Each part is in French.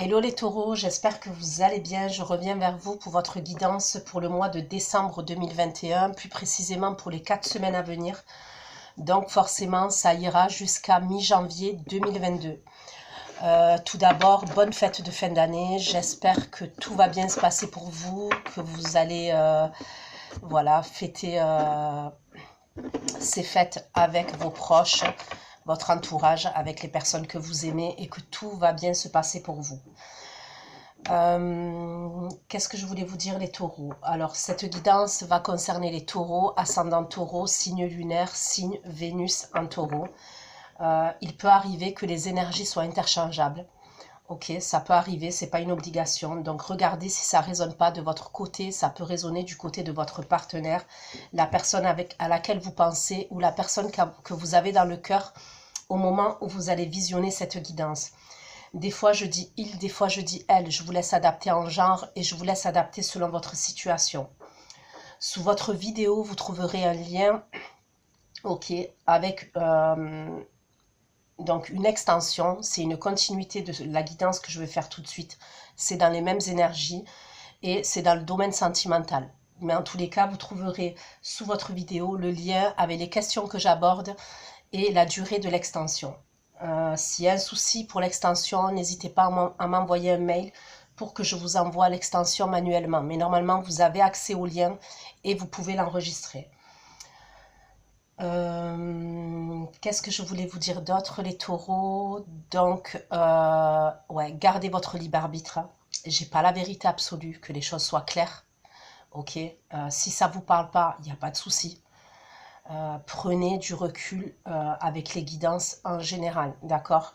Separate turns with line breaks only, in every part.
Hello les taureaux, j'espère que vous allez bien. Je reviens vers vous pour votre guidance pour le mois de décembre 2021, plus précisément pour les 4 semaines à venir. Donc forcément, ça ira jusqu'à mi-janvier 2022. Tout d'abord, bonne fête de fin d'année. J'espère que tout va bien se passer pour vous, que vous allez voilà, fêter ces fêtes avec vos proches, votre entourage, avec les personnes que vous aimez et que tout va bien se passer pour vous. Qu'est-ce que je voulais vous dire les taureaux? Alors cette guidance va concerner les taureaux, ascendant taureau, signe lunaire, signe Vénus en taureau. Il peut arriver que les énergies soient interchangeables. Ok, ça peut arriver, c'est pas une obligation. Donc regardez si ça résonne pas de votre côté, ça peut résonner du côté de votre partenaire, la personne à laquelle vous pensez ou la personne que vous avez dans le cœur au moment où vous allez visionner cette guidance. Des fois je dis il, des fois je dis elle. Je vous laisse adapter en genre et je vous laisse adapter selon votre situation. Sous votre vidéo, vous trouverez un lien, ok, avec donc une extension. C'est une continuité de la guidance que je vais faire tout de suite. C'est dans les mêmes énergies et c'est dans le domaine sentimental. Mais en tous les cas, vous trouverez sous votre vidéo le lien avec les questions que j'aborde et la durée de l'extension. S'il y a un souci pour l'extension, n'hésitez pas à m'envoyer un mail pour que je vous envoie l'extension manuellement. Mais normalement, vous avez accès au lien et vous pouvez l'enregistrer. Qu'est-ce que je voulais vous dire d'autre, les taureaux? Donc, ouais, gardez votre libre arbitre. J'ai pas la vérité absolue, que les choses soient claires. Ok, si ça vous parle pas, il n'y a pas de souci. Prenez du recul avec les guidances en général, d'accord?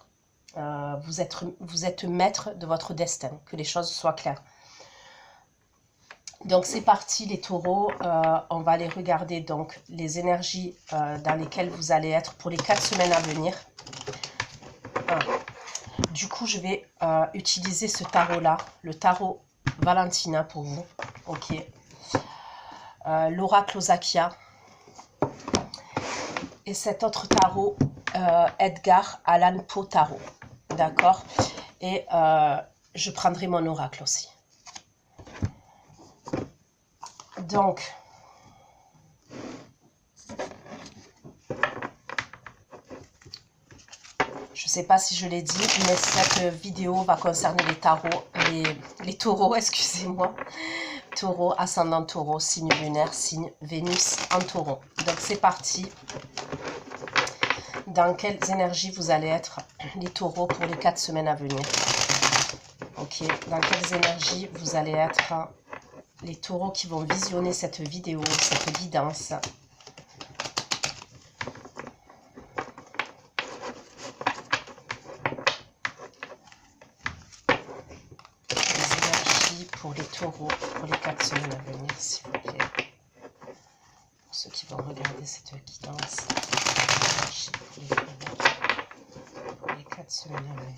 Vous êtes maître de votre destin, que les choses soient claires. Donc c'est parti les taureaux, on va aller regarder donc les énergies dans lesquelles vous allez être pour les 4 semaines à venir. Du coup je vais utiliser ce tarot là, le tarot Valentina pour vous, ok. L'oracle Osakia. Et cet autre tarot, Edgar Allan Poe tarot, d'accord. Et je prendrai mon oracle aussi. Donc, je ne sais pas si je l'ai dit, mais cette vidéo va concerner les tarots, les taureaux, excusez-moi. Taureau, ascendant taureau, signe lunaire, signe Vénus en taureau. Donc c'est parti. Dans quelles énergies vous allez être, les taureaux, pour les 4 semaines à venir? Ok, dans quelles énergies vous allez être, les taureaux qui vont visionner cette vidéo, cette guidance? Les énergies pour les taureaux, pour les 4 semaines à venir, s'il vous plaît. Pour ceux qui vont regarder cette guidance, les énergies pour les 4 semaines à venir.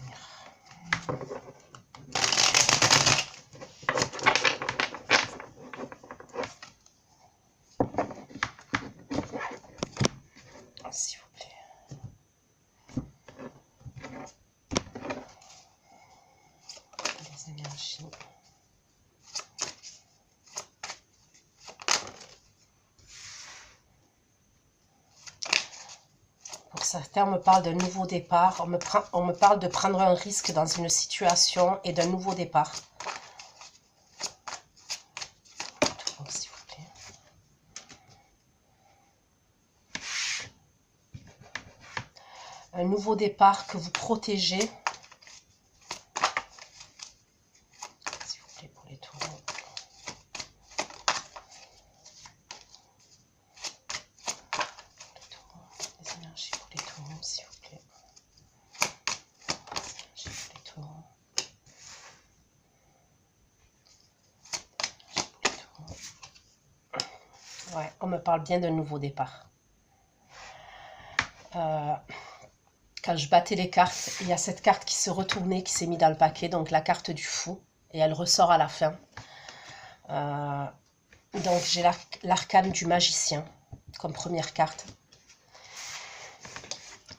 S'il vous plaît. Les énergies. Pour certains, on me parle d'un nouveau départ. On me parle de prendre un risque dans une situation et d'un nouveau départ. S'il vous plaît. Un nouveau départ que vous protégez. S'il vous plaît, pour les taureaux. Les énergies pour les taureaux, s'il vous plaît. Les énergies pour les taureaux. Les taureaux. Ouais, on me parle bien d'un nouveau départ. Quand je battais les cartes, il y a cette carte qui se retournait, qui s'est mise dans le paquet, donc la carte du fou, et elle ressort à la fin. Donc j'ai l'arcane du magicien comme première carte.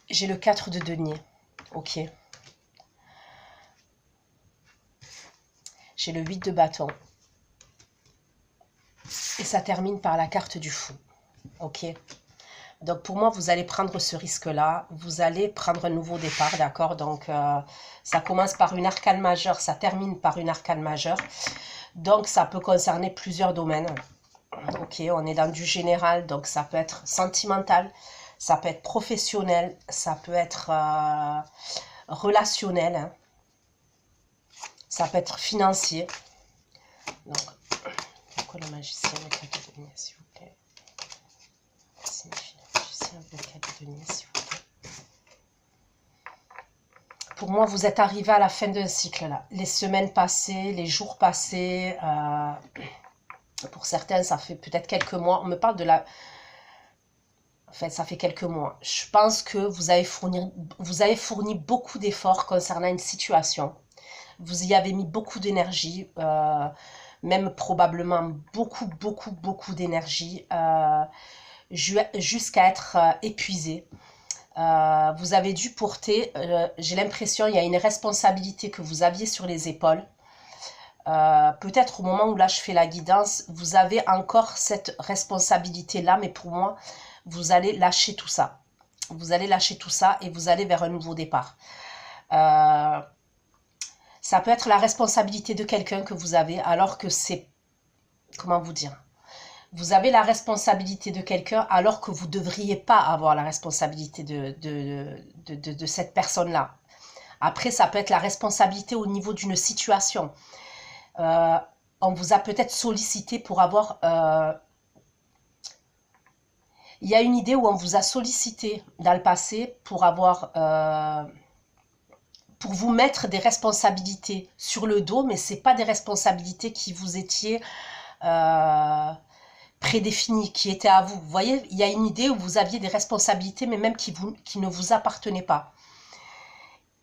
J'ai le 4 de denier, ok. J'ai le 8 de bâton. Et ça termine par la carte du fou. Ok? Donc pour moi, vous allez prendre ce risque-là. Vous allez prendre un nouveau départ, d'accord? Donc ça commence par une arcane majeure, ça termine par une arcane majeure. Donc ça peut concerner plusieurs domaines. Ok, on est dans du général, donc ça peut être sentimental, ça peut être professionnel, ça peut être relationnel, hein. Ça peut être financier. Donc, pourquoi le magicien avec la carte de denier, s'il vous plaît? Signifie le magicien avec la carte de denier, s'il vous plaît. Pour moi, vous êtes arrivé à la fin d'un cycle là. Les semaines passées, les jours passés, pour certains, ça fait peut-être quelques mois. On me parle de la... En fait, ça fait quelques mois. Je pense que vous avez fourni beaucoup d'efforts concernant une situation. Vous y avez mis beaucoup d'énergie, même probablement beaucoup d'énergie, jusqu'à être épuisé. Vous avez dû porter, j'ai l'impression, il y a une responsabilité que vous aviez sur les épaules. Peut-être au moment où là je fais la guidance, vous avez encore cette responsabilité-là, mais pour moi, vous allez lâcher tout ça. Vous allez lâcher tout ça et vous allez vers un nouveau départ. Ça peut être la responsabilité de quelqu'un que vous avez, alors que c'est... Comment vous dire? Vous avez la responsabilité de quelqu'un alors que vous ne devriez pas avoir la responsabilité de cette personne-là. Après, ça peut être la responsabilité au niveau d'une situation. On vous a peut-être sollicité pour avoir... il y a une idée où on vous a sollicité dans le passé pour avoir... pour vous mettre des responsabilités sur le dos, mais ce n'est pas des responsabilités qui vous étiez prédéfinies, qui étaient à vous. Vous voyez, il y a une idée où vous aviez des responsabilités, mais même qui ne vous appartenaient pas.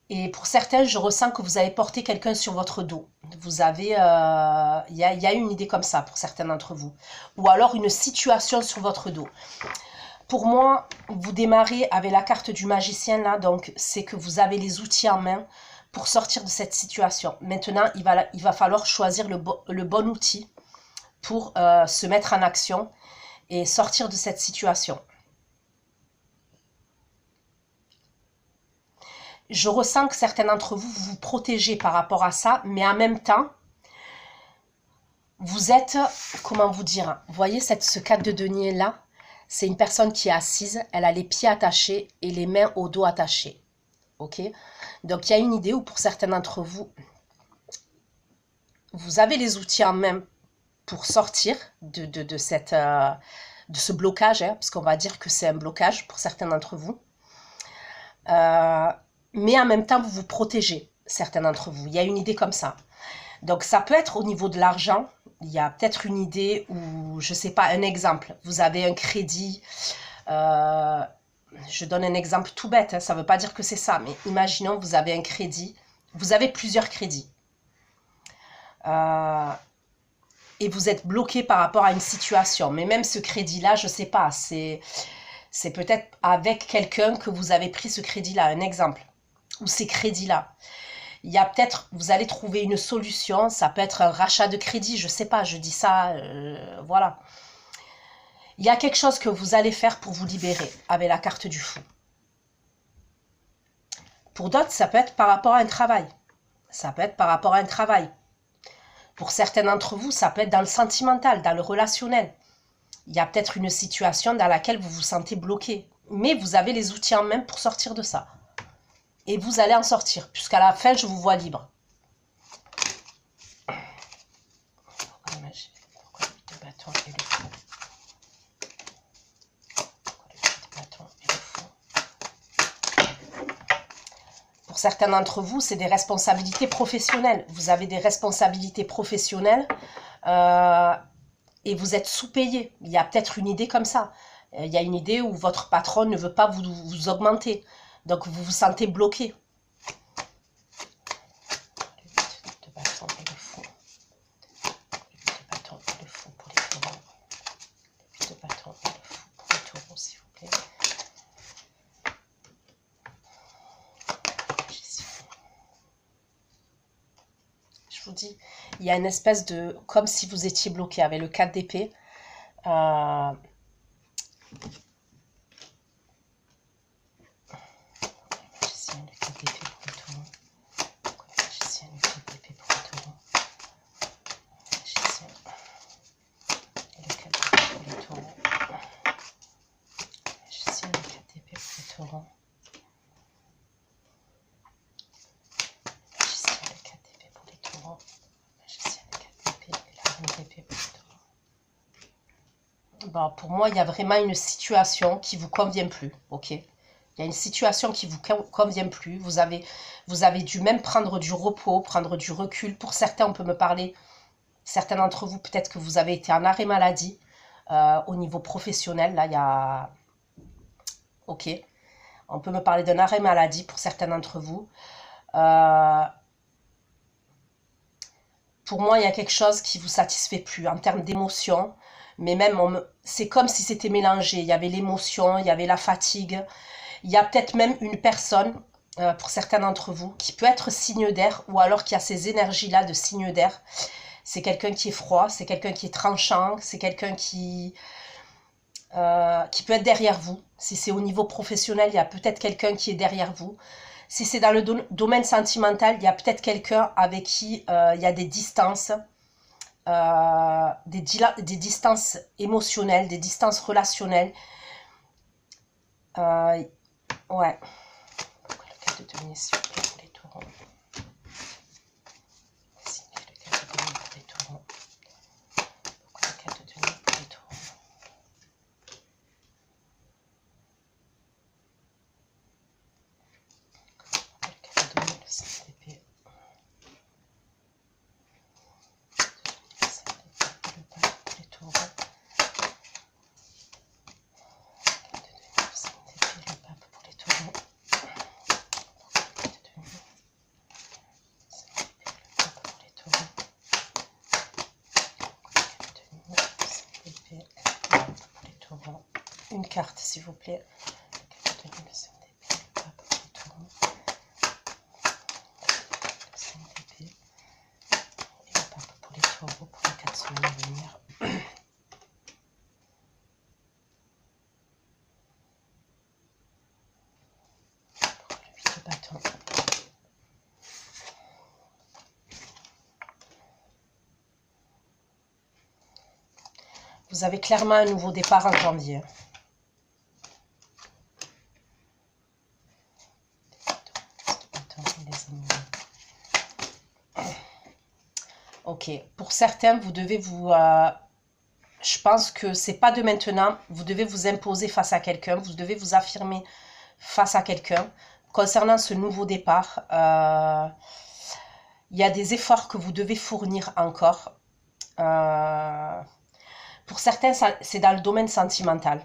Et pour certains, je ressens que vous avez porté quelqu'un sur votre dos. Vous avez, il y a une idée comme ça pour certains d'entre vous. Ou alors une situation sur votre dos. Pour moi, vous démarrez avec la carte du magicien là, donc c'est que vous avez les outils en main pour sortir de cette situation. Maintenant, il va falloir choisir le bon outil pour se mettre en action et sortir de cette situation. Je ressens que certains d'entre vous vous protégez par rapport à ça, mais en même temps, vous êtes, comment vous dire, vous voyez ce 4 de denier là, c'est une personne qui est assise, elle a les pieds attachés et les mains au dos attachés. Ok? Donc il y a une idée où pour certains d'entre vous, vous avez les outils en main pour sortir de ce blocage, hein, parce qu'on va dire que c'est un blocage pour certains d'entre vous. Mais en même temps, vous vous protégez, certains d'entre vous. Il y a une idée comme ça. Donc ça peut être au niveau de l'argent. Il y a peut-être une idée où, je ne sais pas, un exemple. Vous avez un crédit. Je donne un exemple tout bête, hein, ça ne veut pas dire que c'est ça. Mais imaginons, vous avez un crédit. Vous avez plusieurs crédits. Et vous êtes bloqué par rapport à une situation. Mais même ce crédit-là, je ne sais pas, c'est peut-être avec quelqu'un que vous avez pris ce crédit-là, un exemple. Ou ces crédits-là. Il y a peut-être, vous allez trouver une solution, ça peut être un rachat de crédit, je ne sais pas, je dis ça, voilà. Il y a quelque chose que vous allez faire pour vous libérer avec la carte du fou. Pour d'autres, ça peut être par rapport à un travail. Ça peut être par rapport à un travail. Pour certains d'entre vous, ça peut être dans le sentimental, dans le relationnel. Il y a peut-être une situation dans laquelle vous vous sentez bloqué. Mais vous avez les outils en main pour sortir de ça. Et vous allez en sortir, puisqu'à la fin, je vous vois libre. Pourquoi le 8 de bâton et le fou? Pourquoi le 8 de bâton et le fou? Pour certains d'entre vous, c'est des responsabilités professionnelles. Vous avez des responsabilités professionnelles et vous êtes sous-payé. Il y a peut-être une idée comme ça. Il y a une idée où votre patron ne veut pas vous augmenter. Donc, vous vous sentez bloqué. Le 8 de bâton et le fou. Le 8 de bâton et le fou pour les taureaux. Le 8 de bâton et le fou pour les taureaux, s'il vous plaît. Je je vous dis. Il y a une espèce de... Comme si vous étiez bloqué avec le 4 d'épée. Magicien, le 4 d'épée pour le taureau. Magicien, le 4 d'épée pour le taureau. Magicien, le 4 d'épée pour le taureau. Magicien, le 4 d'épée pour le taureau. Magicien, le 4 d'épée pour les taureaux. Magicien, le 4 d'épée et la reine d'épée pour les taureaux. Bon, pour moi, il y a vraiment une situation qui ne vous convient plus, ok? Il y a une situation qui ne vous convient plus. Vous avez dû même prendre du repos, prendre du recul. Pour certains, on peut me parler, certains d'entre vous, peut-être que vous avez été en arrêt maladie au niveau professionnel. Là, il y a... Ok. On peut me parler d'un arrêt maladie pour certains d'entre vous. Pour moi, il y a quelque chose qui ne vous satisfait plus en termes d'émotion. Mais même, c'est comme si c'était mélangé. Il y avait l'émotion, il y avait la fatigue. Il y a peut-être même une personne, pour certains d'entre vous, qui peut être signe d'air ou alors qui a ces énergies-là de signe d'air. C'est quelqu'un qui est froid, c'est quelqu'un qui est tranchant, c'est quelqu'un qui peut être derrière vous. Si c'est au niveau professionnel, il y a peut-être quelqu'un qui est derrière vous. Si c'est dans le domaine sentimental, il y a peut-être quelqu'un avec qui il y a des distances. Des distances émotionnelles, des distances relationnelles. Ouais. Pourquoi le 4 de denier, s'il vous plaît, pour les taureaux? Signez le 4 de denier pour les taureaux. Pourquoi le 4 de denier pour les taureaux? Pourquoi le 4 de denier, le 5 d'épée? Une carte, s'il vous plaît. Le 4 de denier, le 5 d'épée, le pape pour les taureaux. Le 5 d'épée et le pape pour les taureaux pour les 4 semaines à venir. Pourquoi le 8 de bâton? Vous avez clairement un nouveau départ en janvier. Ok, pour certains, vous devez vous... je pense que c'est pas de maintenant. Vous devez vous imposer face à quelqu'un. Vous devez vous affirmer face à quelqu'un. Concernant ce nouveau départ, il y a des efforts que vous devez fournir encore. Pour certains, c'est dans le domaine sentimental.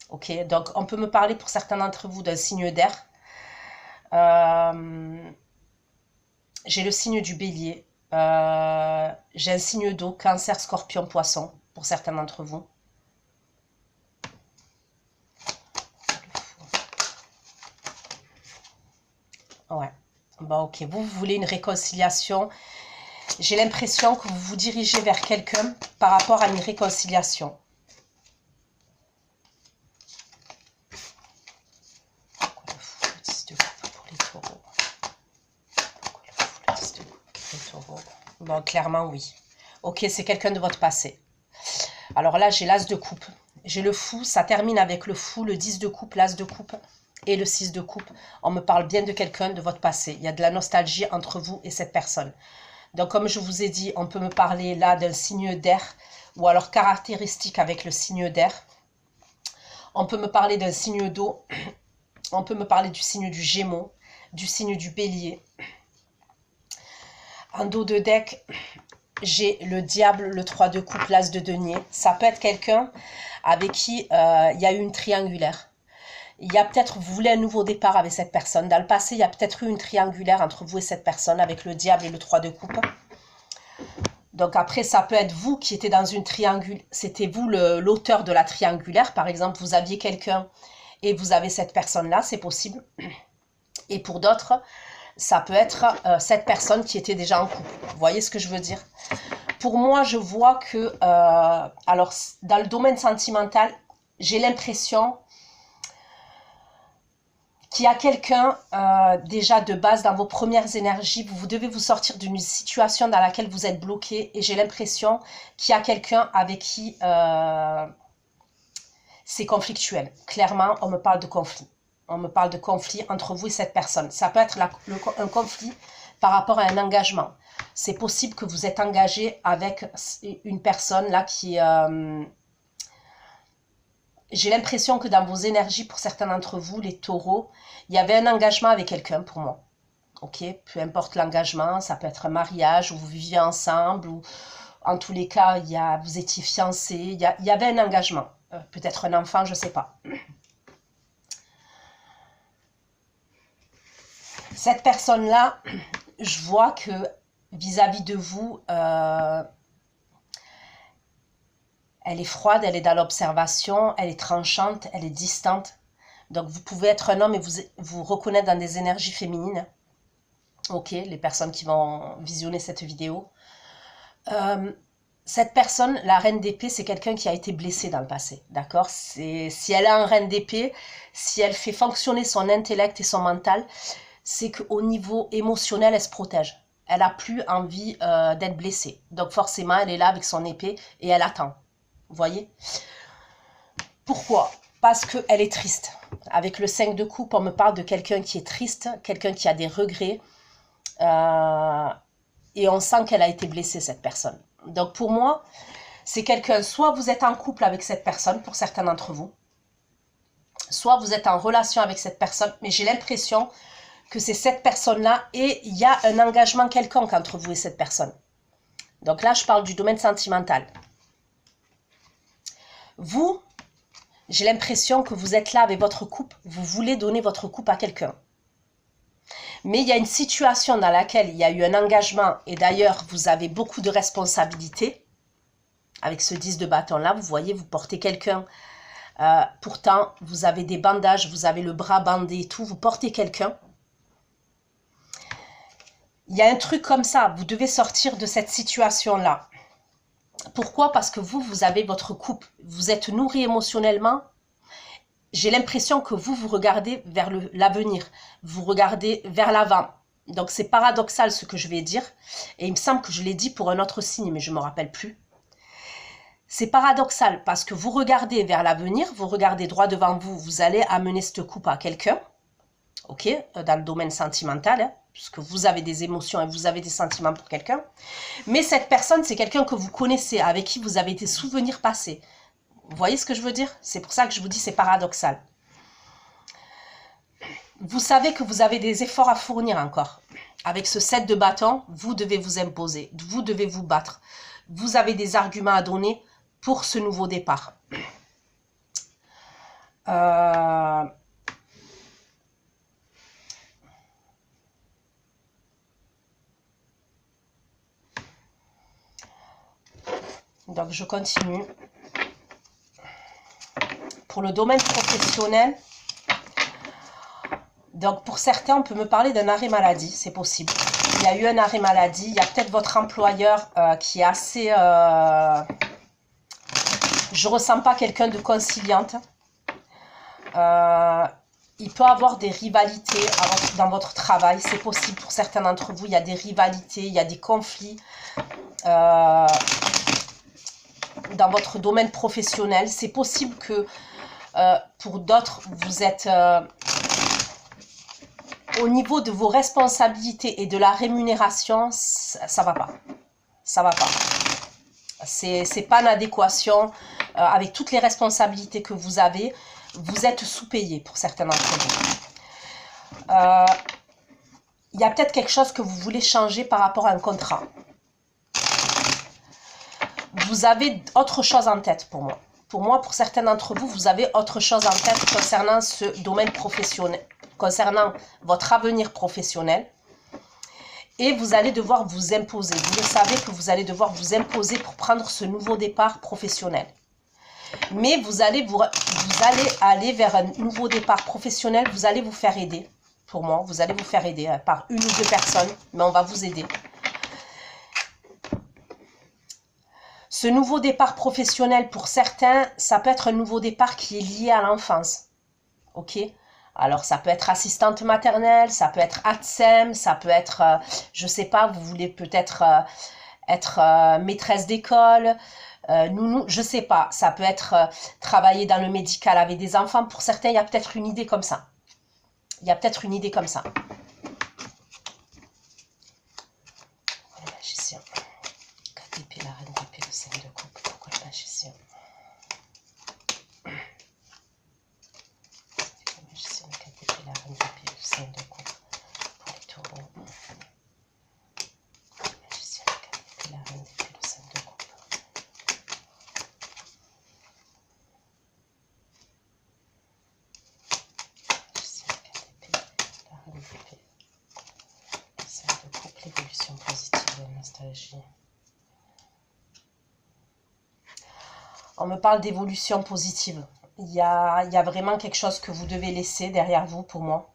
Ok, donc on peut me parler pour certains d'entre vous d'un signe d'air. J'ai le signe du bélier. J'ai un signe d'eau, cancer, scorpion, poisson, pour certains d'entre vous. Ouais, bon ok, vous voulez une réconciliation. J'ai l'impression que vous vous dirigez vers quelqu'un par rapport à une réconciliation. Pourquoi le fou, le 10 de coupe pour les taureaux? Pourquoi le fou, le 10 de coupe pour les taureaux? Bon, clairement, oui. Ok, c'est quelqu'un de votre passé. Alors là, j'ai l'as de coupe. J'ai le fou, ça termine avec le fou, le 10 de coupe, l'as de coupe et le 6 de coupe. On me parle bien de quelqu'un de votre passé. Il y a de la nostalgie entre vous et cette personne. Donc, comme je vous ai dit, on peut me parler là d'un signe d'air ou alors caractéristique avec le signe d'air. On peut me parler d'un signe d'eau. On peut me parler du signe du Gémeaux, du signe du Bélier. En dos de deck, j'ai le diable, le 3 de coupe, l'as de denier. Ça peut être quelqu'un avec qui il y a eu une triangulaire. Il y a peut-être, vous voulez un nouveau départ avec cette personne. Dans le passé, il y a peut-être eu une triangulaire entre vous et cette personne avec le diable et le 3 de coupe. Donc après, ça peut être vous qui étiez dans une triangulaire. C'était vous l'auteur de la triangulaire. Par exemple, vous aviez quelqu'un et vous avez cette personne-là, c'est possible. Et pour d'autres, ça peut être cette personne qui était déjà en couple. Vous voyez ce que je veux dire? Pour moi, je vois que, alors, dans le domaine sentimental, j'ai l'impression qu'il y a quelqu'un, déjà de base, dans vos premières énergies, vous devez vous sortir d'une situation dans laquelle vous êtes bloqué, et j'ai l'impression qu'il y a quelqu'un avec qui c'est conflictuel. Clairement, on me parle de conflit. On me parle de conflit entre vous et cette personne. Ça peut être un conflit par rapport à un engagement. C'est possible que vous êtes engagé avec une personne là qui... j'ai l'impression que dans vos énergies, pour certains d'entre vous, les taureaux, il y avait un engagement avec quelqu'un pour moi. Ok, peu importe l'engagement, ça peut être un mariage, où vous viviez ensemble, ou en tous les cas, vous étiez fiancés, il y avait un engagement. Peut-être un enfant, je ne sais pas. Cette personne-là, je vois que vis-à-vis de vous, elle est froide, elle est dans l'observation, elle est tranchante, elle est distante. Donc, vous pouvez être un homme et vous reconnaître dans des énergies féminines. Ok, les personnes qui vont visionner cette vidéo. Cette personne, la reine d'épée, c'est quelqu'un qui a été blessé dans le passé, d'accord? Si elle a un reine d'épée, si elle fait fonctionner son intellect et son mental, c'est qu'au niveau émotionnel, elle se protège. Elle n'a plus envie d'être blessée. Donc forcément, elle est là avec son épée et elle attend. Vous voyez? Pourquoi? Parce qu'elle est triste. Avec le 5 de coupe, on me parle de quelqu'un qui est triste, quelqu'un qui a des regrets. Et on sent qu'elle a été blessée, cette personne. Donc pour moi, c'est quelqu'un, soit vous êtes en couple avec cette personne, pour certains d'entre vous, soit vous êtes en relation avec cette personne, mais j'ai l'impression que c'est cette personne-là et il y a un engagement quelconque entre vous et cette personne. Donc là, je parle du domaine sentimental. Vous, j'ai l'impression que vous êtes là avec votre couple, vous voulez donner votre couple à quelqu'un. Mais il y a une situation dans laquelle il y a eu un engagement, et d'ailleurs, vous avez beaucoup de responsabilités. Avec ce 10 de bâton-là, vous voyez, vous portez quelqu'un. Pourtant, vous avez des bandages, vous avez le bras bandé et tout, vous portez quelqu'un. Il y a un truc comme ça, vous devez sortir de cette situation-là. Pourquoi? Parce que vous avez votre couple, vous êtes nourri émotionnellement. J'ai l'impression que vous regardez vers l'avenir, vous regardez vers l'avant. Donc c'est paradoxal ce que je vais dire, et il me semble que je l'ai dit pour un autre signe, mais je ne me rappelle plus. C'est paradoxal parce que vous regardez vers l'avenir, vous regardez droit devant vous, vous allez amener ce couple à quelqu'un, ok, dans le domaine sentimental, hein, puisque vous avez des émotions et vous avez des sentiments pour quelqu'un. Mais cette personne, c'est quelqu'un que vous connaissez, avec qui vous avez des souvenirs passés. Vous voyez ce que je veux dire? C'est pour ça que je vous dis c'est paradoxal. Vous savez que vous avez des efforts à fournir encore. Avec ce 7 de bâton, vous devez vous imposer, vous devez vous battre. Vous avez des arguments à donner pour ce nouveau départ. Donc je continue. Pour le domaine professionnel, donc pour certains, on peut me parler d'un arrêt maladie, c'est possible. Il y a eu un arrêt maladie, il y a peut-être votre employeur qui est assez... je ne ressens pas quelqu'un de conciliante. Il peut avoir des rivalités dans votre travail, c'est possible pour certains d'entre vous, il y a des rivalités, il y a des conflits dans votre domaine professionnel. C'est possible que pour d'autres, vous êtes au niveau de vos responsabilités et de la rémunération, ça va pas. Ça va pas. C'est pas en adéquation avec toutes les responsabilités que vous avez. Vous êtes sous-payé pour certains d'entre vous. Il y a peut-être quelque chose que vous voulez changer par rapport à un contrat. Vous avez autre chose en tête pour moi. Pour moi, pour certains d'entre vous, vous avez autre chose en tête concernant ce domaine professionnel, concernant votre avenir professionnel. Et vous allez devoir vous imposer. Vous le savez que vous allez devoir vous imposer pour prendre ce nouveau départ professionnel. Mais vous allez aller vers un nouveau départ professionnel, vous allez vous faire aider. pour moi. Vous allez vous faire aider par une ou deux personnes, mais on va vous aider. Ce nouveau départ professionnel, pour certains, ça peut être un nouveau départ qui est lié à l'enfance. Ok? Alors, ça peut être assistante maternelle, ça peut être ATSEM, ça peut être, je sais pas, vous voulez peut-être être maîtresse d'école, nounou, je sais pas. Ça peut être travailler dans le médical avec des enfants. Pour certains, il y a peut-être une idée comme ça. Il y a peut-être une idée comme ça. Le magicien. 4 d'épée, la reine d'épée, le 5 de coupe. Pourquoi le magicien? Le magicien, le 4 d'épée, la reine d'épée, le 5 de coupe. Pour les taureaux. Le magicien, le 4 d'épée, la reine d'épée, le 5 de coupe. Le magicien, le 4 d'épée, la reine d'épée. Le 5 de coupe, l'évolution positive, la nostalgie. On me parle d'évolution positive. Il y a vraiment quelque chose que vous devez laisser derrière vous pour moi.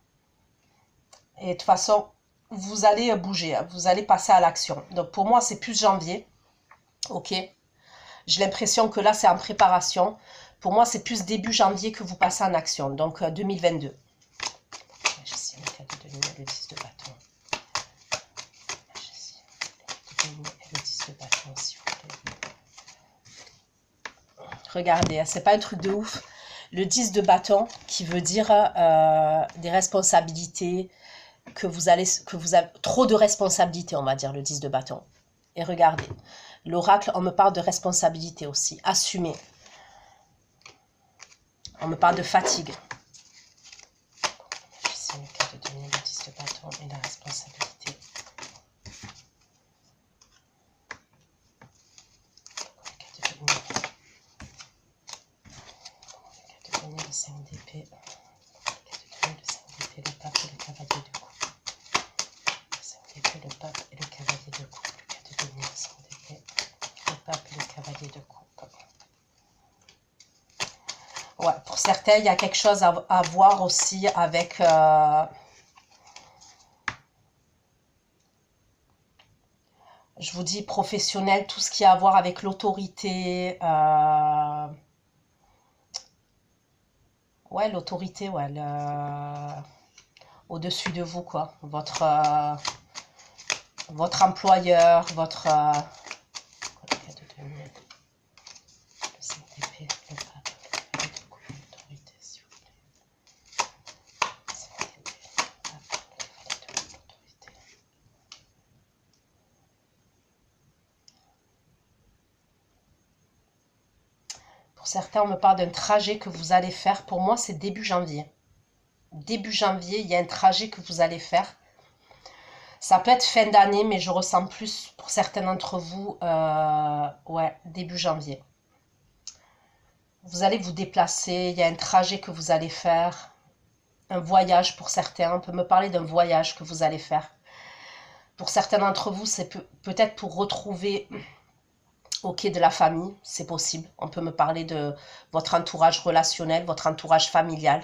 Et de toute façon, vous allez bouger, vous allez passer à l'action. Donc pour moi, c'est plus janvier. Ok. J'ai l'impression que là, c'est en préparation. Pour moi, c'est plus début janvier que vous passez en action. Donc 2022. Magicien, le 4 de lumière, le 10 de bâton. Magicien, le 4 de lumière et le 10 de bâton, s'il vous plaît. Regardez, c'est pas un truc de ouf. Le 10 de bâton qui veut dire des responsabilités, que vous avez trop de responsabilités, on va dire, le 10 de bâton. Et regardez, l'oracle, on me parle de responsabilité aussi, assumer. On me parle de fatigue. Je sais le 4 de denier, le 10 de bâton et la responsabilité. Le 4 de denier. Le 5 d'épée, le 5 d'épée, le pape et le cavalier de coupe. Le 5 d'épée, le pape et le cavalier de coupe. Le 4 d'épée, le 5 d'épée, le pape et le cavalier de coupe. Ouais, pour certains, il y a quelque chose à voir aussi avec... je vous dis professionnel, tout ce qui a à voir avec l'autorité... ouais, l'autorité, ouais, au-dessus de vous, quoi. Votre employeur, votre... le 4 de denier, le 5 d'épée, le pape, le cavalier de coupe, l'autorité, s'il vous plaît. Le 5 d'épée, le pape, le cavalier de coupe, l'autorité. Pour certains, on me parle d'un trajet que vous allez faire. Pour moi, c'est début janvier. Début janvier, il y a un trajet que vous allez faire. Ça peut être fin d'année, mais je ressens plus pour certains d'entre vous, ouais, début janvier. Vous allez vous déplacer, il y a un trajet que vous allez faire, un voyage pour certains. On peut me parler d'un voyage que vous allez faire. Pour certains d'entre vous, c'est peut-être pour retrouver... ok, de la famille, c'est possible. On peut me parler de votre entourage relationnel, votre entourage familial.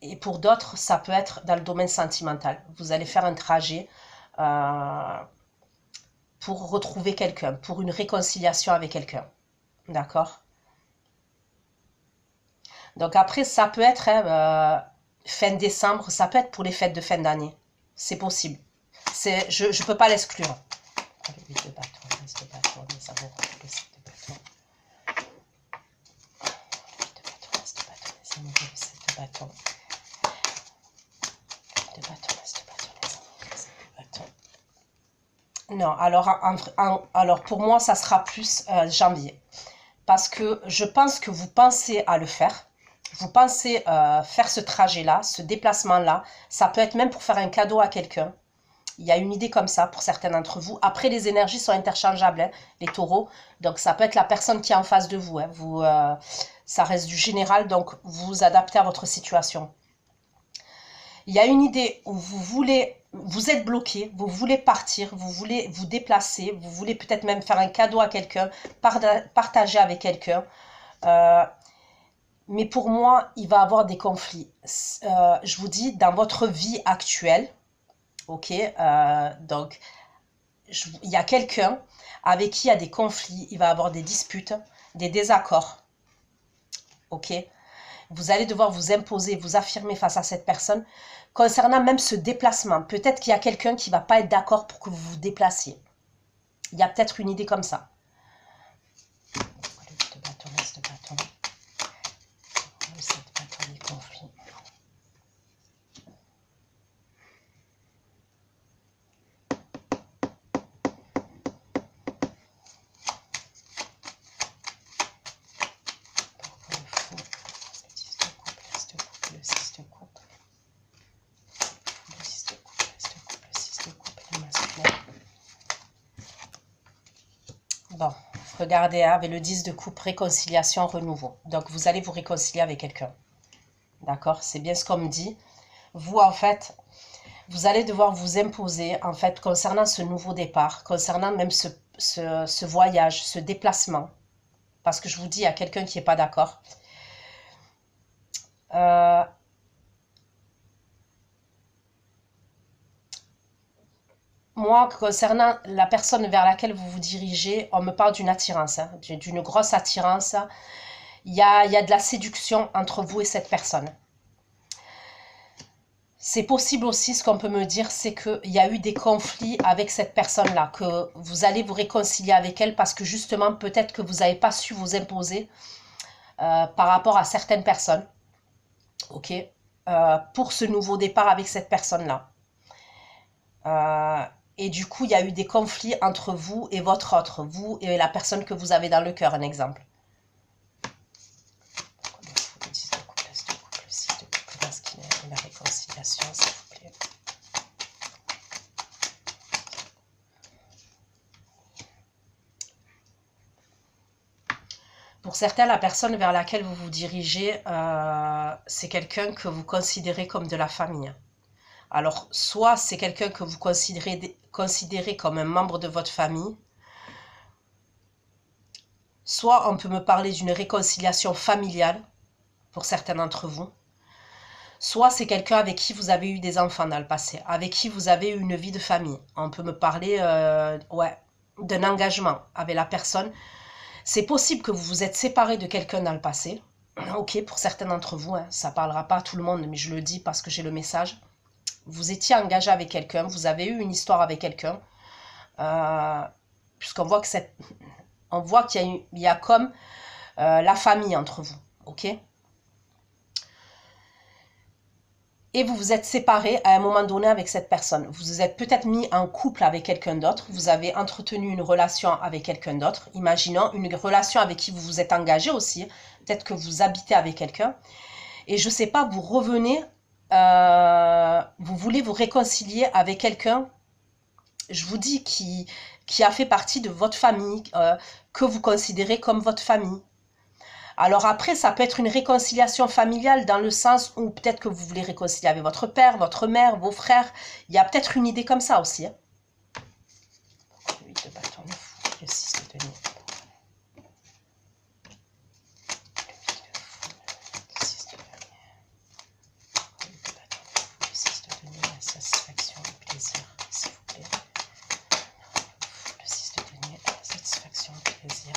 Et pour d'autres, ça peut être dans le domaine sentimental. Vous allez faire un trajet pour retrouver quelqu'un, pour une réconciliation avec quelqu'un. D'accord? Donc après, ça peut être fin décembre, ça peut être pour les fêtes de fin d'année. C'est possible. Je ne peux pas l'exclure. Le 8 de bâton, le 10 de bâton, les amoureux, le 7 de bâton. Le 8 de bâton, le 10 de bâton, les amoureux, le 7 de bâton. Le 8 de bâton, le 10 de bâton, les amoureux, le 7 de bâton. Non, alors pour moi, ça sera plus janvier. Parce que je pense que vous pensez à le faire. Vous pensez faire ce trajet-là, ce déplacement-là. Ça peut être même pour faire un cadeau à quelqu'un. Il y a une idée comme ça pour certains d'entre vous. Après, les énergies sont interchangeables, hein, les taureaux. Donc, ça peut être la personne qui est en face de vous. Hein. Ça reste du général, donc vous vous adaptez à votre situation. Il y a une idée où vous êtes bloqué, vous voulez partir, vous voulez vous déplacer, vous voulez peut-être même faire un cadeau à quelqu'un, partager avec quelqu'un. Mais pour moi, il va y avoir des conflits. Je vous dis, dans votre vie actuelle, ok, donc il y a quelqu'un avec qui il y a des conflits, il va y avoir des disputes, des désaccords, ok. Vous allez devoir vous imposer, vous affirmer face à cette personne. Concernant même ce déplacement, peut-être qu'il y a quelqu'un qui ne va pas être d'accord pour que vous vous déplaciez. Il y a peut-être une idée comme ça. Bon, regardez, avec le 10 de coupe, réconciliation, renouveau. Donc, vous allez vous réconcilier avec quelqu'un. D'accord? C'est bien ce qu'on me dit. Vous, en fait, vous allez devoir vous imposer, en fait, concernant ce nouveau départ, concernant même ce voyage, ce déplacement. Parce que je vous dis, il y a quelqu'un qui n'est pas d'accord. Moi, concernant la personne vers laquelle vous vous dirigez, on me parle d'une attirance, hein, d'une grosse attirance. Il y a de la séduction entre vous et cette personne. C'est possible aussi, ce qu'on peut me dire, c'est qu'il y a eu des conflits avec cette personne-là, que vous allez vous réconcilier avec elle parce que justement, peut-être que vous n'avez pas su vous imposer par rapport à certaines personnes, ok, pour ce nouveau départ avec cette personne-là. Et du coup, il y a eu des conflits entre vous et votre autre, vous et la personne que vous avez dans le cœur, un exemple. La réconciliation, s'il vous plaît. Pour certains, la personne vers laquelle vous vous dirigez, c'est quelqu'un que vous considérez comme de la famille. Alors, soit c'est quelqu'un que vous considérez comme un membre de votre famille, soit on peut me parler d'une réconciliation familiale, pour certains d'entre vous, soit c'est quelqu'un avec qui vous avez eu des enfants dans le passé, avec qui vous avez eu une vie de famille. On peut me parler d'un engagement avec la personne. C'est possible que vous vous êtes séparé de quelqu'un dans le passé. Ok, pour certains d'entre vous, hein, ça ne parlera pas à tout le monde, mais je le dis parce que j'ai le message. Vous étiez engagé avec quelqu'un, vous avez eu une histoire avec quelqu'un, puisqu'on voit que on voit qu'il y a comme la famille entre vous, ok? Et vous vous êtes séparé à un moment donné avec cette personne. Vous vous êtes peut-être mis en couple avec quelqu'un d'autre, vous avez entretenu une relation avec quelqu'un d'autre, imaginons une relation avec qui vous vous êtes engagé aussi, peut-être que vous habitez avec quelqu'un, et je ne sais pas, vous revenez, vous voulez vous réconcilier avec quelqu'un, je vous dis, qui a fait partie de votre famille, que vous considérez comme votre famille. Alors après, ça peut être une réconciliation familiale dans le sens où peut-être que vous voulez réconcilier avec votre père, votre mère, vos frères. Il y a peut-être une idée comme ça aussi. Hein. Le 8 de bâton, le 6 de denier. Le 6 de denier. Le 8 de bâton, le 6 de denier, la satisfaction, le plaisir, s'il vous plaît. Le 6 de denier, la satisfaction, le plaisir.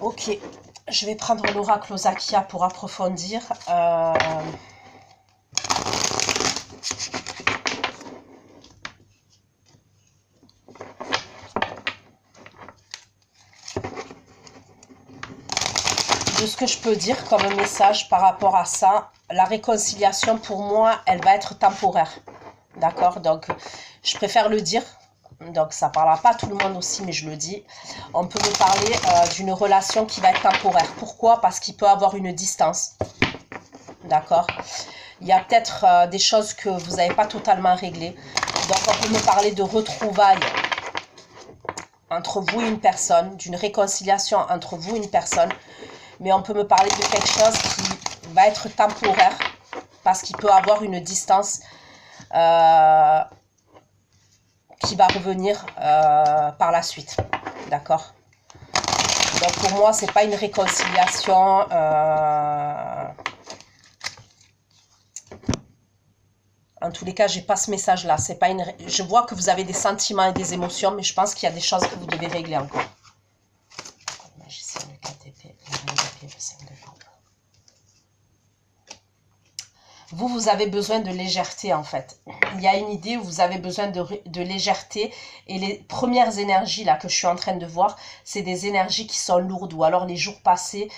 Ok, je vais prendre l'oracle Osakia pour approfondir. De ce que je peux dire comme message par rapport à ça, la réconciliation pour moi, elle va être temporaire. D'accord? Donc, je préfère le dire. Donc, ça ne parlera pas à tout le monde aussi, mais je le dis. On peut me parler d'une relation qui va être temporaire. Pourquoi? Parce qu'il peut avoir une distance. D'accord? Il y a peut-être des choses que vous n'avez pas totalement réglées. Donc, on peut me parler de retrouvailles entre vous et une personne, d'une réconciliation entre vous et une personne. Mais on peut me parler de quelque chose va être temporaire parce qu'il peut avoir une distance qui va revenir par la suite. D'accord? Donc pour moi, c'est pas une réconciliation. En tous les cas, j'ai pas ce message-là. C'est pas une. Je vois que vous avez des sentiments et des émotions, mais je pense qu'il y a des choses que vous devez régler encore. Magicien, le 4 épées, la reine d'épée, le 5 de coupe. Vous avez besoin de légèreté en fait. Il y a une idée où vous avez besoin de légèreté et les premières énergies là que je suis en train de voir, c'est des énergies qui sont lourdes ou alors les jours passés,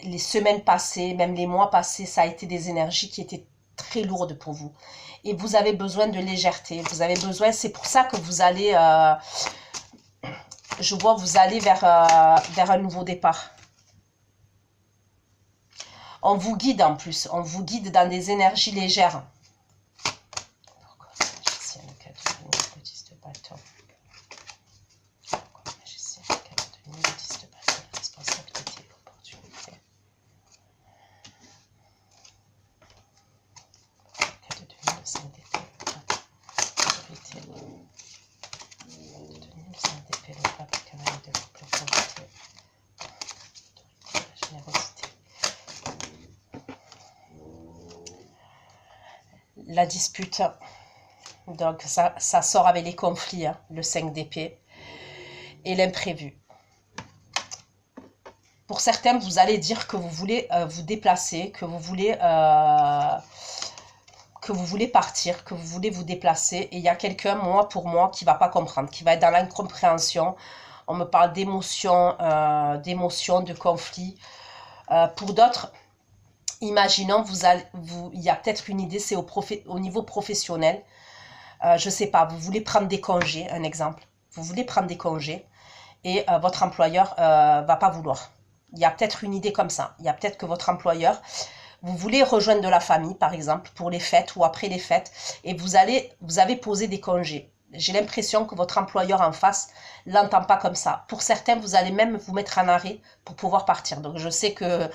les semaines passées, même les mois passés, ça a été des énergies qui étaient très lourdes pour vous. Et vous avez besoin de légèreté, vous avez besoin, c'est pour ça que vous allez, je vois, vous allez vers un nouveau départ. On vous guide en plus, on vous guide dans des énergies légères. Pourquoi le magicien, le 4 de nuit, le 10 de bâton? Pourquoi le magicien, le 4 de nuit, le 10 de bâton, responsabilité, opportunité? Le 4 de nuit, le 5 d'épée, autorité. Le 4 de nuit, le 5 d'épée, le pape, le cavalier de coupe, la pauvreté. Autorité, la générosité. La dispute, donc ça sort avec les conflits, hein, le 5 d'épée et l'imprévu. Pour certains, vous allez dire que vous voulez vous déplacer, que vous voulez partir, que vous voulez vous déplacer. Et il y a quelqu'un, pour moi, qui ne va pas comprendre, qui va être dans l'incompréhension. On me parle d'émotions, de conflits. Pour d'autres, imaginons, il y a peut-être une idée, c'est au niveau professionnel. Je ne sais pas, vous voulez prendre des congés, un exemple. Vous voulez prendre des congés et votre employeur ne va pas vouloir. Il y a peut-être une idée comme ça. Il y a peut-être que votre employeur, vous voulez rejoindre de la famille, par exemple, pour les fêtes ou après les fêtes, et vous avez posé des congés. J'ai l'impression que votre employeur en face ne l'entend pas comme ça. Pour certains, vous allez même vous mettre en arrêt pour pouvoir partir. Donc, je sais que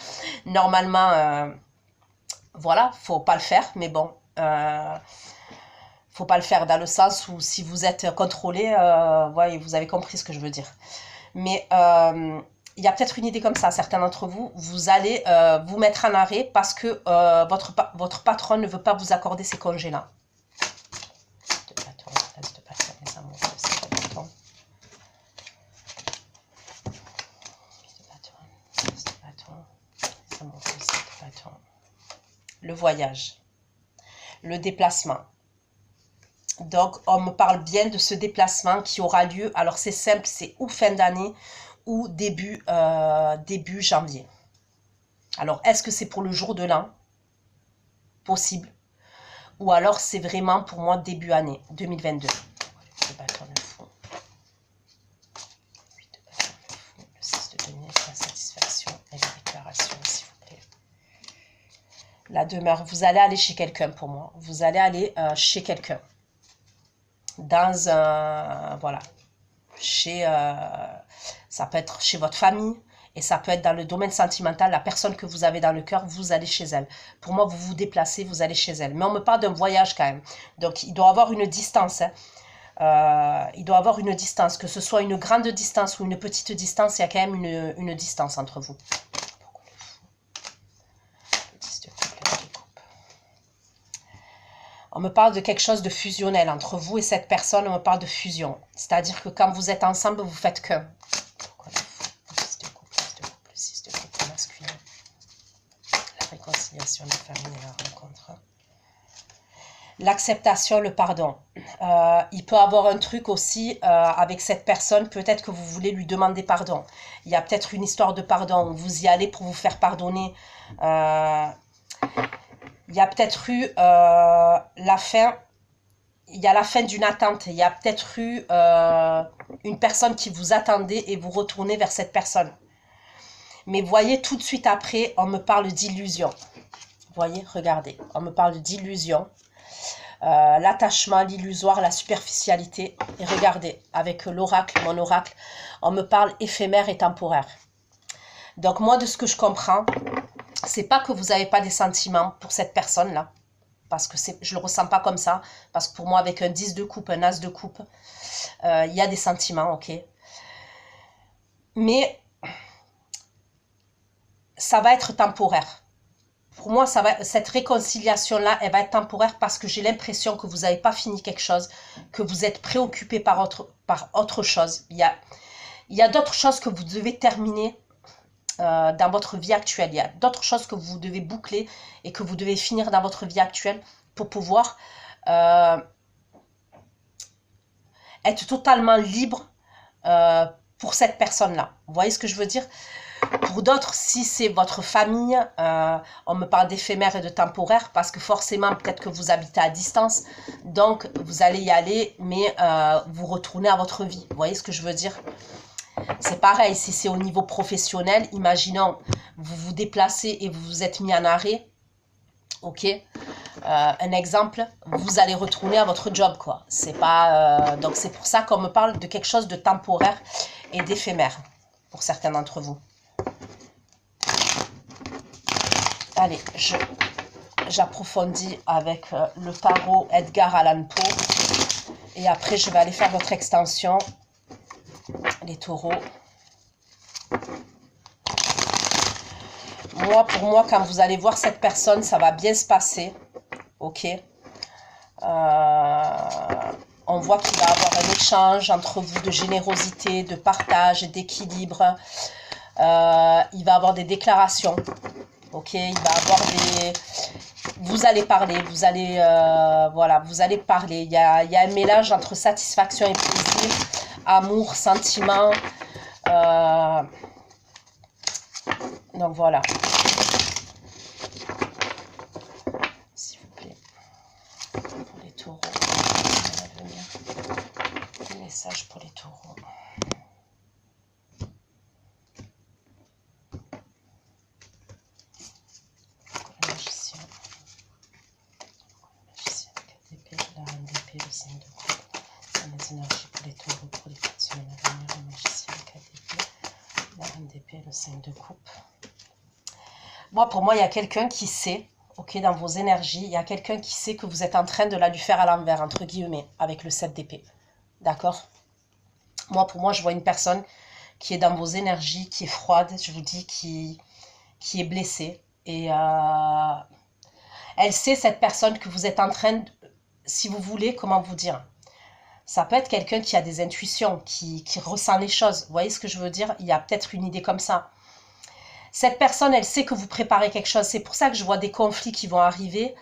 normalement, voilà, faut pas le faire, mais bon, faut pas le faire dans le sens où si vous êtes contrôlé, ouais, vous avez compris ce que je veux dire. Mais il y a peut-être une idée comme ça. Certains d'entre vous, vous allez vous mettre en arrêt parce que votre patron ne veut pas vous accorder ces congés-là. Le voyage, le déplacement. Donc, on me parle bien de ce déplacement qui aura lieu. Alors, c'est simple, c'est ou fin d'année ou début janvier. Alors, est-ce que c'est pour le jour de l'an? Possible. Ou alors, c'est vraiment pour moi début année 2022. Le bâton, le fou. 8 de bâton, le fou. Le 6 de denier, la satisfaction et la déclaration, s'il vous plaît. La demeure, vous allez aller chez quelqu'un pour moi. Vous allez aller chez quelqu'un. Dans un, voilà, ça peut être chez votre famille et ça peut être dans le domaine sentimental, la personne que vous avez dans le cœur, vous allez chez elle. Pour moi, vous vous déplacez, vous allez chez elle. Mais on me parle d'un voyage quand même. Donc, il doit avoir une distance. Hein. Il doit avoir une distance, que ce soit une grande distance ou une petite distance, il y a quand même une distance entre vous. On me parle de quelque chose de fusionnel entre vous et cette personne, on me parle de fusion. C'est-à-dire que quand vous êtes ensemble, vous faites qu'un. Pourquoi le 6 de couple, le 6 de couple masculin. La réconciliation de famille et la rencontre. L'acceptation, le pardon. Il peut avoir un truc aussi avec cette personne, peut-être que vous voulez lui demander pardon. Il y a peut-être une histoire de pardon, vous y allez pour vous faire pardonner. Il y a peut-être eu la fin d'une attente. Il y a peut-être eu une personne qui vous attendait et vous retournez vers cette personne. Mais voyez, tout de suite après, on me parle d'illusion. Voyez, regardez, on me parle d'illusion. L'attachement, l'illusoire, la superficialité. Et regardez, avec l'oracle, mon oracle, on me parle éphémère et temporaire. Donc moi, de ce que je comprends, C'est pas que vous n'avez pas des sentiments pour cette personne-là, parce que je le ressens pas comme ça, parce que pour moi, avec un 10 de coupe, un as de coupe, il y a des sentiments, ok. Mais ça va être temporaire. Pour moi, cette réconciliation-là, elle va être temporaire parce que j'ai l'impression que vous n'avez pas fini quelque chose, que vous êtes préoccupé par autre chose. Il y a d'autres choses que vous devez terminer dans votre vie actuelle. Il y a d'autres choses que vous devez boucler et que vous devez finir dans votre vie actuelle pour pouvoir être totalement libre pour cette personne-là. Vous voyez ce que je veux dire? Pour d'autres, si c'est votre famille, on me parle d'éphémère et de temporaire parce que forcément, peut-être que vous habitez à distance, donc vous allez y aller, mais vous retournez à votre vie. Vous voyez ce que je veux dire? C'est pareil, si c'est au niveau professionnel, imaginons, vous vous déplacez et vous vous êtes mis en arrêt, ok, un exemple, vous allez retourner à votre job, quoi. C'est pas, donc c'est pour ça qu'on me parle de quelque chose de temporaire et d'éphémère, pour certains d'entre vous. Allez, j'approfondis avec le tarot Edgar Allan Poe. Et après, je vais aller faire votre extension, les taureaux. Pour moi, quand vous allez voir cette personne, ça va bien se passer. Ok. On voit qu'il va y avoir un échange entre vous de générosité, de partage, d'équilibre. Il va y avoir des déclarations. Ok, il va y avoir des... Vous allez parler, vous allez... voilà, vous allez parler. Il y a un mélange entre satisfaction et plaisir, amour, sentiment. Donc voilà. S'il vous plaît. Pour les taureaux. On va venir. Des messages pour les taureaux. Le 5 de coupe, les énergies pour les taureaux pour les 4 semaines à venir, le magicien, le 4 d'épée, la reine d'épée, le 5 de coupe. Pour moi, il y a quelqu'un qui sait, ok, dans vos énergies, il y a quelqu'un qui sait que vous êtes en train de la lui faire à l'envers, entre guillemets, avec le 7 d'épée. D'accord? Pour moi, je vois une personne qui est dans vos énergies, qui est froide, je vous dis, qui est blessée. Et elle sait, cette personne, que vous êtes en train de... Si vous voulez, comment vous dire, ça peut être quelqu'un qui a des intuitions, qui ressent les choses. Vous voyez ce que je veux dire? Il y a peut-être une idée comme ça. Cette personne, elle sait que vous préparez quelque chose. C'est pour ça que je vois des conflits qui vont arriver.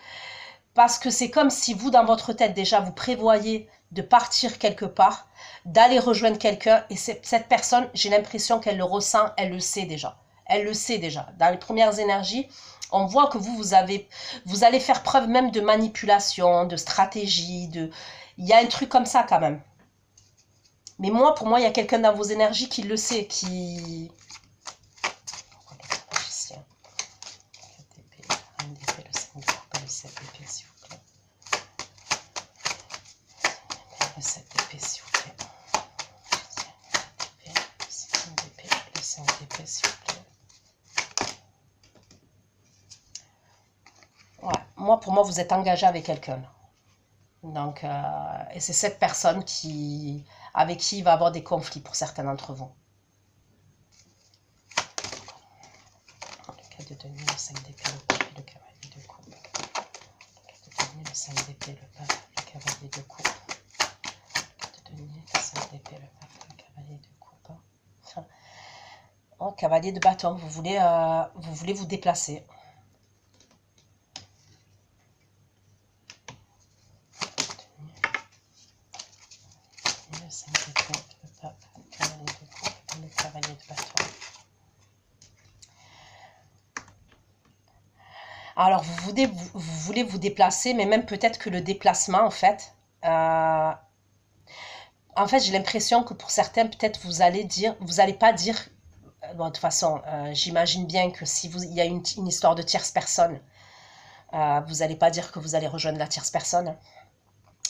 Parce que c'est comme si vous, dans votre tête, déjà, vous prévoyez de partir quelque part, d'aller rejoindre quelqu'un. Et cette personne, j'ai l'impression qu'elle le ressent, elle le sait déjà. Elle le sait déjà. Dans les premières énergies, on voit que vous allez faire preuve même de manipulation, de stratégie, il y a un truc comme ça quand même. Mais pour moi, il y a quelqu'un dans vos énergies qui le sait, qui... Le 7 d'épée, s'il vous plaît. Le 7 d'épée, s'il vous plaît. Le 5 d'épée, s'il vous plaît. Ouais. Pour moi, vous êtes engagé avec quelqu'un. Donc, et c'est cette personne avec qui il va avoir des conflits pour certains d'entre vous. Le 4 de denier, le 5 d'épée, le pape et le cavalier de coupe. Le 4 de denier, le 5 d'épée, le pape, le cavalier de coupe. Le 4 de denier, le 5 d'épée, le pape, le cavalier de coupe. Oh, cavalier de bâton, vous voulez vous déplacer. Le 5 d'épée, le pape, le cavalier de coupe et le cavalier de bâton. Alors, vous voulez vous déplacer, mais même peut-être que le déplacement, en fait, j'ai l'impression que pour certains, peut-être vous allez pas dire, bon, de toute façon, j'imagine bien que si il y a une histoire de tierce personne, vous n'allez pas dire que vous allez rejoindre la tierce personne,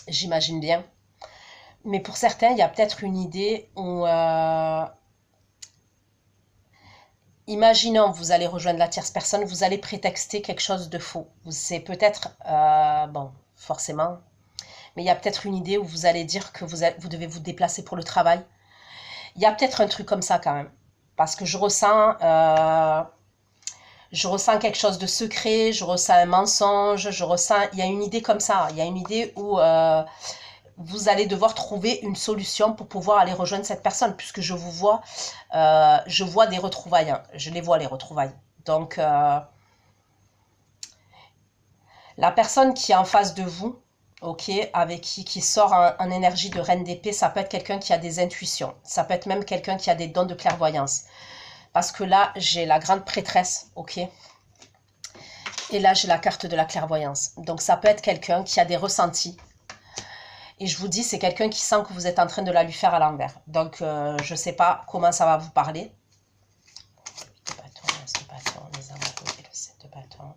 j'imagine bien. Mais pour certains, il y a peut-être une idée où imaginons, vous allez rejoindre la tierce personne, vous allez prétexter quelque chose de faux. C'est peut-être, bon, forcément, mais il y a peut-être une idée où vous allez dire que vous devez vous déplacer pour le travail. Il y a peut-être un truc comme ça quand même. Parce que je ressens quelque chose de secret, je ressens un mensonge, il y a une idée comme ça. Il y a une idée où vous allez devoir trouver une solution pour pouvoir aller rejoindre cette personne, puisque je vois des retrouvailles, hein. Je les vois, les retrouvailles. Donc, la personne qui est en face de vous, ok, avec qui sort en énergie de reine d'épée, ça peut être quelqu'un qui a des intuitions, ça peut être même quelqu'un qui a des dons de clairvoyance. Parce que là, j'ai la grande prêtresse, ok, et là, j'ai la carte de la clairvoyance. Donc, ça peut être quelqu'un qui a des ressentis. Et je vous dis, c'est quelqu'un qui sent que vous êtes en train de la lui faire à l'envers. Donc, je ne sais pas comment ça va vous parler. 8 de bâton, l'as de bâton, les amoureux et le 7 de bâton.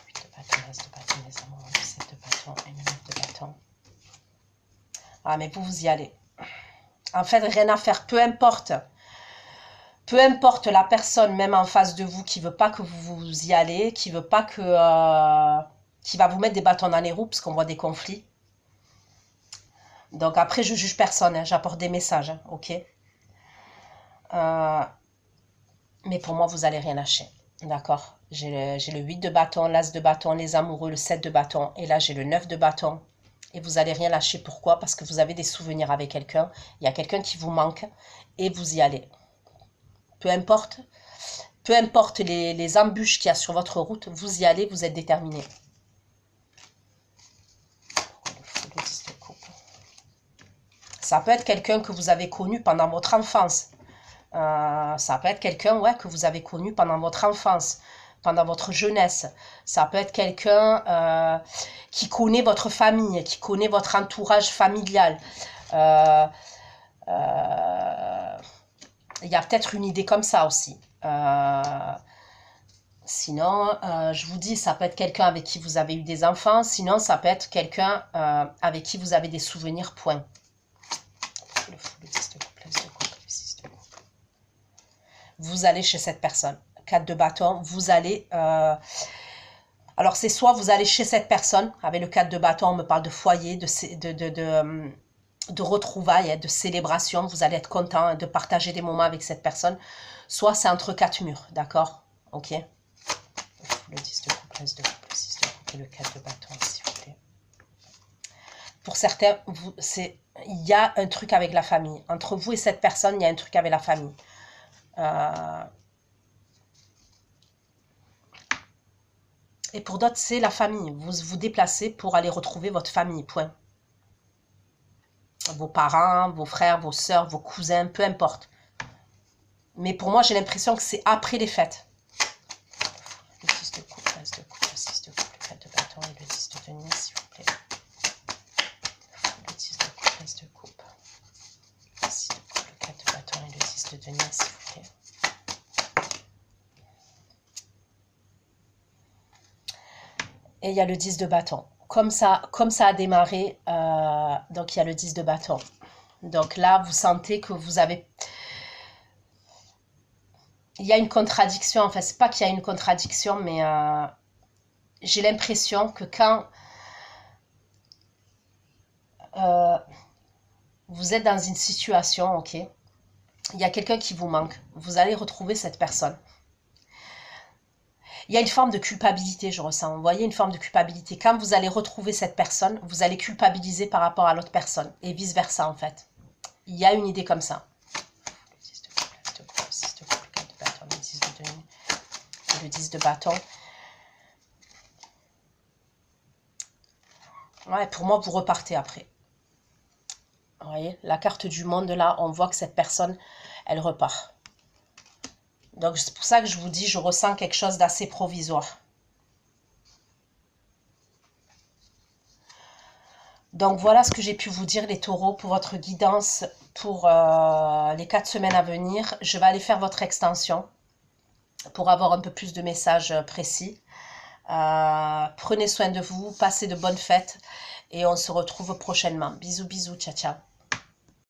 8 de bâton, l'as de bâton, les amoureux, le 7 de bâton et le 9 de bâton. Ah, mais vous y allez. En fait, rien à faire, peu importe. Peu importe la personne, même en face de vous, qui veut pas que vous y allez, qui veut pas que... qui va vous mettre des bâtons dans les roues, parce qu'on voit des conflits. Donc après, je juge personne, hein, j'apporte des messages, hein, ok. Mais pour moi, vous n'allez rien lâcher, d'accord. J'ai le 8 de bâton, l'as de bâton, les amoureux, le 7 de bâton, et là j'ai le 9 de bâton. Et vous n'allez rien lâcher, pourquoi? Parce que vous avez des souvenirs avec quelqu'un, il y a quelqu'un qui vous manque, et vous y allez. Peu importe les embûches qu'il y a sur votre route, vous y allez, vous êtes déterminé. Ça peut être quelqu'un que vous avez connu pendant votre enfance. Ça peut être quelqu'un, ouais, que vous avez connu pendant votre enfance, pendant votre jeunesse. Ça peut être quelqu'un qui connaît votre famille, qui connaît votre entourage familial. Il y a peut-être une idée comme ça aussi. Sinon, je vous dis, ça peut être quelqu'un avec qui vous avez eu des enfants. Sinon, ça peut être quelqu'un avec qui vous avez des souvenirs, point. Le fou, le 10 de coupe, l'as de coupe, le 6 de coupe. Vous allez chez cette personne. 4 de bâton, vous allez... alors, c'est soit vous allez chez cette personne, avec le 4 de bâton, on me parle de foyer, de retrouvailles, hein, de célébration, vous allez être content de partager des moments avec cette personne. Soit c'est entre 4 murs, d'accord? Ok. Le 10 de coupe, l'as de coupe, le 6 de coupe et le 4 de bâton, s'il vous plaît. Pour certains, il y a un truc avec la famille. Entre vous et cette personne, il y a un truc avec la famille. Et pour d'autres, c'est la famille. Vous vous déplacez pour aller retrouver votre famille, point. Vos parents, vos frères, vos soeurs, vos cousins, peu importe. Mais pour moi, j'ai l'impression que c'est après les fêtes. Le 10 de coupe, l'as de coupe, le 6 de coupe, le 4 de bâton et le 10 de denier, s'il vous plaît. Le 10 de coupe, l'as de coupe. Le 6 de coupe, le 4 de bâton et le 10 de denier, s'il vous plaît. Et il y a le 10 de bâton. Comme ça a démarré, donc il y a le 10 de bâton. Donc là, vous sentez que vous avez... Il y a une contradiction, enfin, c'est pas qu'il y a une contradiction, mais j'ai l'impression que quand vous êtes dans une situation, ok, il y a quelqu'un qui vous manque, vous allez retrouver cette personne. Il y a une forme de culpabilité, je ressens. Vous voyez, une forme de culpabilité. Quand vous allez retrouver cette personne, vous allez culpabiliser par rapport à l'autre personne. Et vice-versa, en fait. Il y a une idée comme ça. Le 10 de coupe, le 6 de coupe, le 4 de bâton, le 10 de denier et le 10 de bâton. Ouais, pour moi, vous repartez après. Vous voyez, la carte du monde, là, on voit que cette personne, elle repart. Donc, c'est pour ça que je vous dis, je ressens quelque chose d'assez provisoire. Donc, voilà ce que j'ai pu vous dire, les taureaux, pour votre guidance pour les 4 semaines à venir. Je vais aller faire votre extension pour avoir un peu plus de messages précis. Prenez soin de vous, passez de bonnes fêtes et on se retrouve prochainement. Bisous, bisous, ciao, ciao.